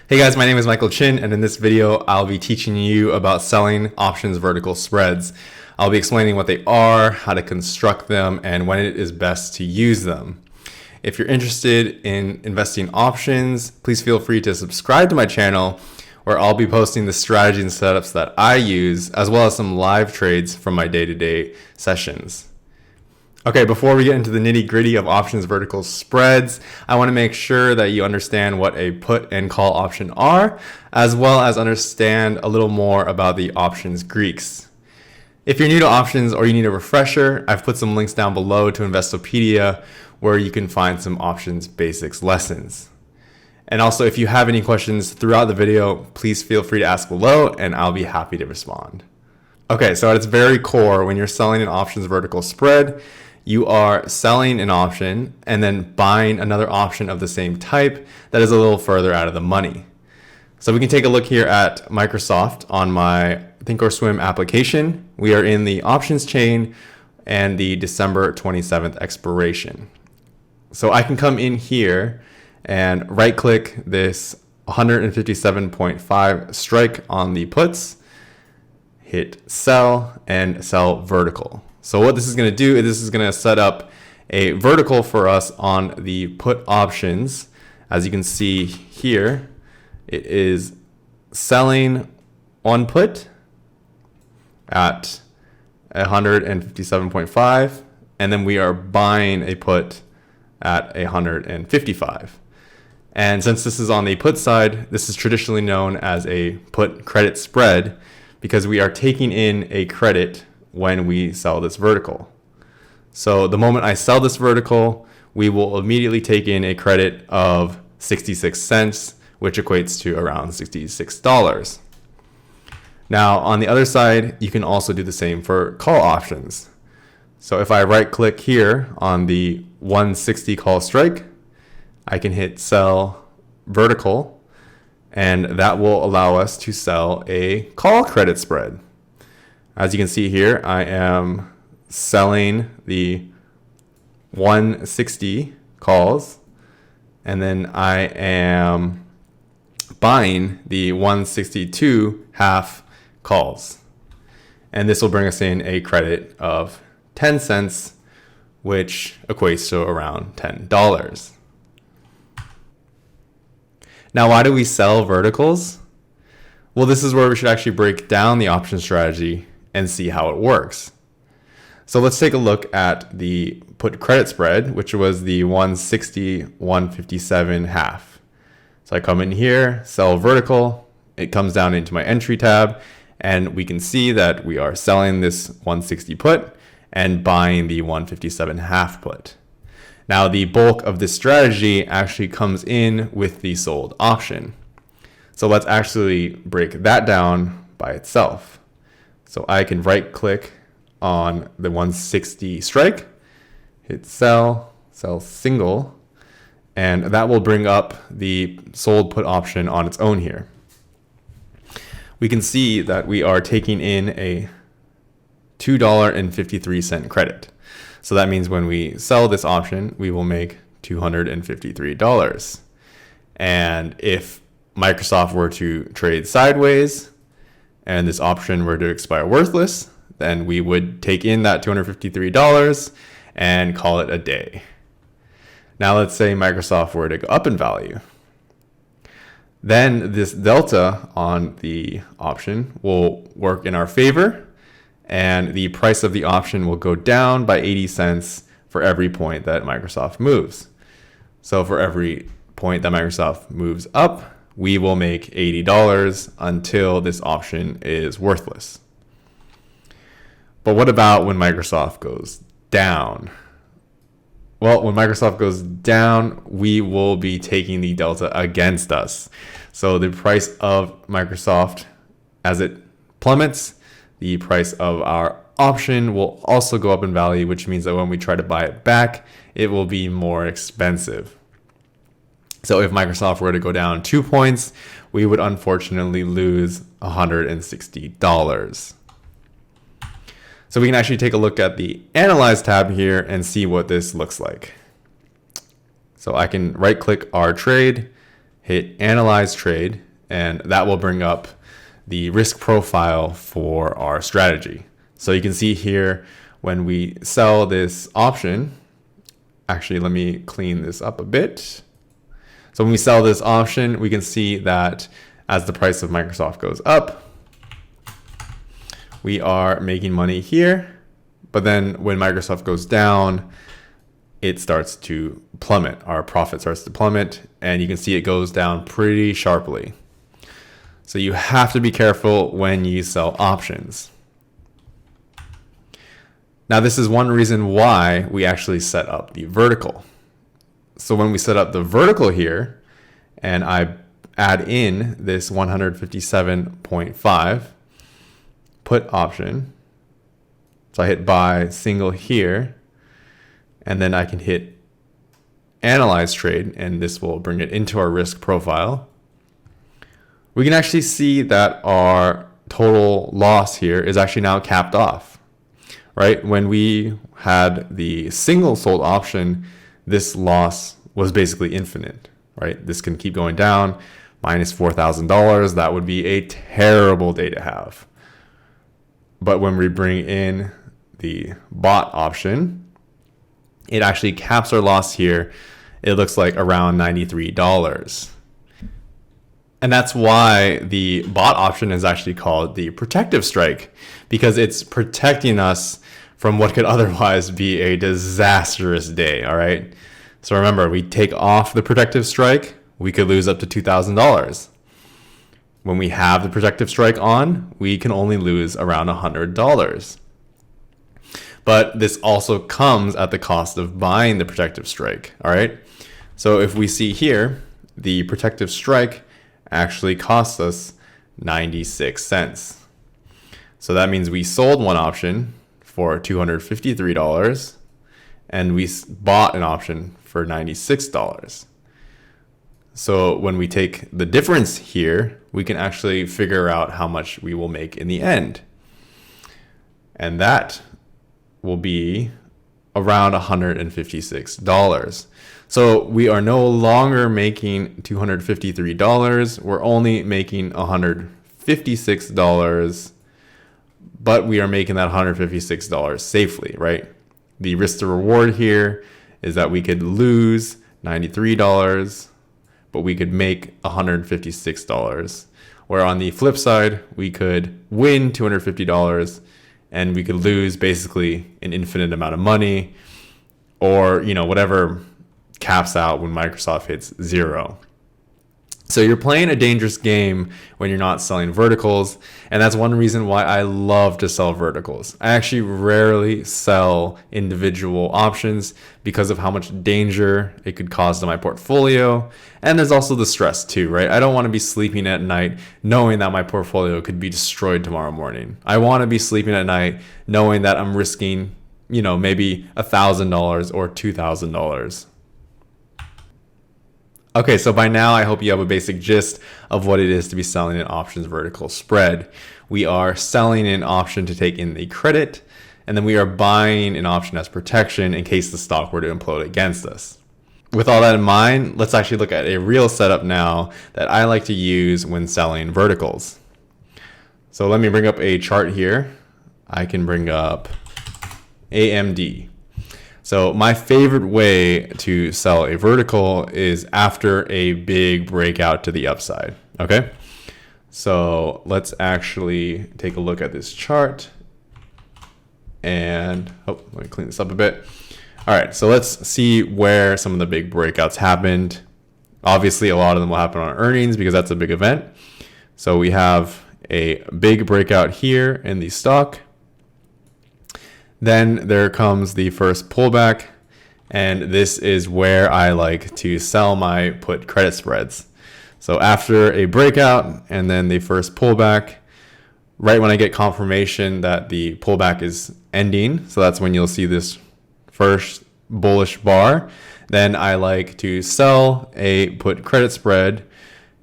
Hey guys, my name is Michael Chin, and in this video, I'll be teaching you about selling options vertical spreads. I'll be explaining what they are, how to construct them, and when it is best to use them. If you're interested in investing options, please feel free to subscribe to my channel, where I'll be posting the strategies and setups that I use, as well as some live trades from my day-to-day sessions. Okay, before we get into the nitty-gritty of options vertical spreads, I want to make sure that you understand what a put and call option are, as well as understand a little more about the options Greeks. If you're new to options or you need a refresher, I've put some links down below to Investopedia where you can find some options basics lessons. And also, if you have any questions throughout the video, please feel free to ask below and I'll be happy to respond. Okay, so at its very core, when you're selling an options vertical spread, you are selling an option and then buying another option of the same type that is a little further out of the money. So we can take a look here at Microsoft on my Thinkorswim application. We are in the options chain and the December 27th expiration. So I can come in here and right click this 157.5 strike on the puts, hit sell and sell vertical. So what this is going to do is this is going to set up a vertical for us on the put options. As you can see here, it is selling on put at 157.5, and then we are buying a put at 155. And since this is on the put side, this is traditionally known as a put credit spread because we are taking in a credit when we sell this vertical. So the moment I sell this vertical, we will immediately take in a credit of 66 cents, which equates to around $66. Now on the other side, you can also do the same for call options. So if I right click here on the 160 call strike, I can hit sell vertical, and that will allow us to sell a call credit spread. As you can see here, I am selling the 160 calls, and then I am buying the 162 half calls. And this will bring us in a credit of 10 cents, which equates to around $10. Now, why do we sell verticals? Well, this is where we should actually break down the option strategy and see how it works. So let's take a look at the put credit spread, which was the 160, 157 half. So I come in here, sell vertical, it comes down into my entry tab, and we can see that we are selling this 160 put and buying the 157 half put. Now the bulk of this strategy actually comes in with the sold option. So let's actually break that down by itself. So I can right click on the 160 strike, hit sell, sell single, and that will bring up the sold put option on its own here. We can see that we are taking in a $2.53 credit. So that means when we sell this option, we will make $253. And if Microsoft were to trade sideways, and this option were to expire worthless, then we would take in that $253 and call it a day. Now let's say Microsoft were to go up in value. Then this delta on the option will work in our favor, and the price of the option will go down by 80 cents for every point that Microsoft moves. So for every point that Microsoft moves up, we will make $80 until this option is worthless. But what about when Microsoft goes down? Well, when Microsoft goes down, we will be taking the delta against us. So the price of Microsoft, as it plummets, the price of our option will also go up in value, which means that when we try to buy it back, it will be more expensive. So if Microsoft were to go down 2 points, we would unfortunately lose $160. So we can actually take a look at the Analyze tab here and see what this looks like. So I can right click our trade, hit analyze trade, and that will bring up the risk profile for our strategy. So you can see here when we sell this option, actually, let me clean this up a bit. So when we sell this option, we can see that as the price of Microsoft goes up, we are making money here. But then when Microsoft goes down, it starts to plummet. Our profit starts to plummet, and you can see it goes down pretty sharply. So you have to be careful when you sell options. Now, this is one reason why we actually set up the vertical. So when we set up the vertical here, and I add in this 157.5 put option, so I hit buy single here, and then I can hit analyze trade, and this will bring it into our risk profile. We can actually see that our total loss here is actually now capped off, right? When we had the single sold option, this loss was basically infinite, right? This can keep going down, minus $4,000. That would be a terrible day to have. But when we bring in the bought option, it actually caps our loss here. It looks like around $93. And that's why the bought option is actually called the protective strike, because it's protecting us from what could otherwise be a disastrous day, all right? So remember, we take off the protective strike, we could lose up to $2,000. When we have the protective strike on, we can only lose around $100. But this also comes at the cost of buying the protective strike, all right? So if we see here, the protective strike actually costs us 96 cents. So that means we sold one option for $253 and we bought an option for $96. So when we take the difference here, we can actually figure out how much we will make in the end. And that will be around $156. So we are no longer making $253. We're only making $156, but we are making that $156 safely, right? The risk to reward here is that we could lose $93, but we could make $156. Where on the flip side, we could win $250 and we could lose basically an infinite amount of money, or, you know, whatever caps out when Microsoft hits zero. So you're playing a dangerous game when you're not selling verticals, and that's one reason why I love to sell verticals. I actually rarely sell individual options because of how much danger it could cause to my portfolio, and there's also the stress too, right? I don't want to be sleeping at night knowing that my portfolio could be destroyed tomorrow morning. I want to be sleeping at night knowing that I'm risking, you know, maybe $1,000 or $2,000. Okay, so by now I hope you have a basic gist of what it is to be selling an options vertical spread. We are selling an option to take in the credit, and then we are buying an option as protection in case the stock were to implode against us. With all that in mind, let's actually look at a real setup now that I like to use when selling verticals. So let me bring up a chart here. I can bring up AMD. So my favorite way to sell a vertical is after a big breakout to the upside, okay? So let's actually take a look at this chart. And, let me clean this up a bit. All right, so let's see where some of the big breakouts happened. Obviously, a lot of them will happen on earnings because that's a big event. So we have a big breakout here in the stock. Then there comes the first pullback, and this is where I like to sell my put credit spreads. So after a breakout and then the first pullback, right when I get confirmation that the pullback is ending, so that's when you'll see this first bullish bar, then I like to sell a put credit spread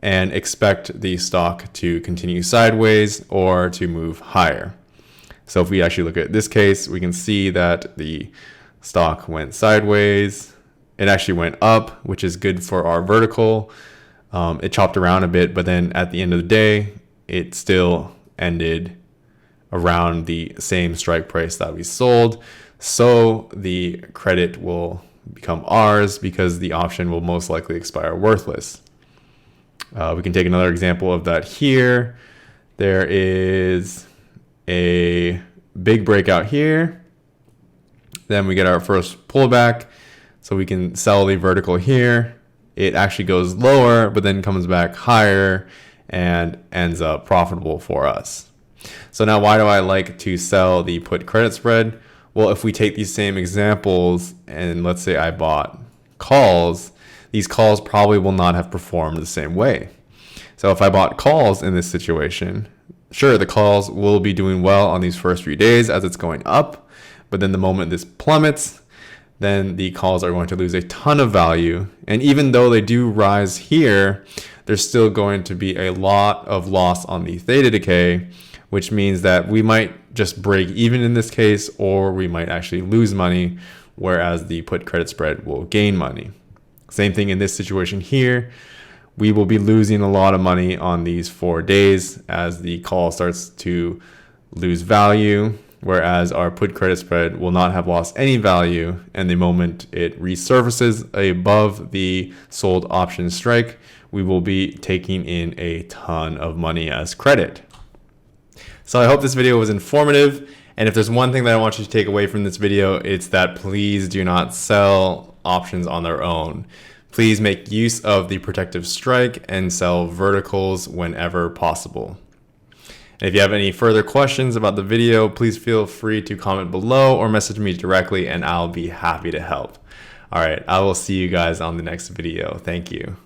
and expect the stock to continue sideways or to move higher. So if we actually look at this case, we can see that the stock went sideways. It actually went up, which is good for our vertical. It chopped around a bit, but then at the end of the day, it still ended around the same strike price that we sold. So the credit will become ours because the option will most likely expire worthless. We can take another example of that here. There is a big breakout here. Then we get our first pullback. So we can sell the vertical here. It actually goes lower, but then comes back higher and ends up profitable for us. So now why do I like to sell the put credit spread? Well, if we take these same examples and let's say I bought calls, these calls probably will not have performed the same way. So if I bought calls in this situation, sure, the calls will be doing well on these first few days as it's going up, but then the moment this plummets, then the calls are going to lose a ton of value. And even though they do rise here, there's still going to be a lot of loss on the theta decay, which means that we might just break even in this case, or we might actually lose money, whereas the put credit spread will gain money. Same thing in this situation here. We will be losing a lot of money on these 4 days as the call starts to lose value, whereas our put credit spread will not have lost any value, and the moment it resurfaces above the sold option strike, we will be taking in a ton of money as credit. So I hope this video was informative, and if there's one thing that I want you to take away from this video, it's that please do not sell options on their own. Please make use of the protective strike and sell verticals whenever possible. And if you have any further questions about the video, please feel free to comment below or message me directly and I'll be happy to help. All right, I will see you guys on the next video. Thank you.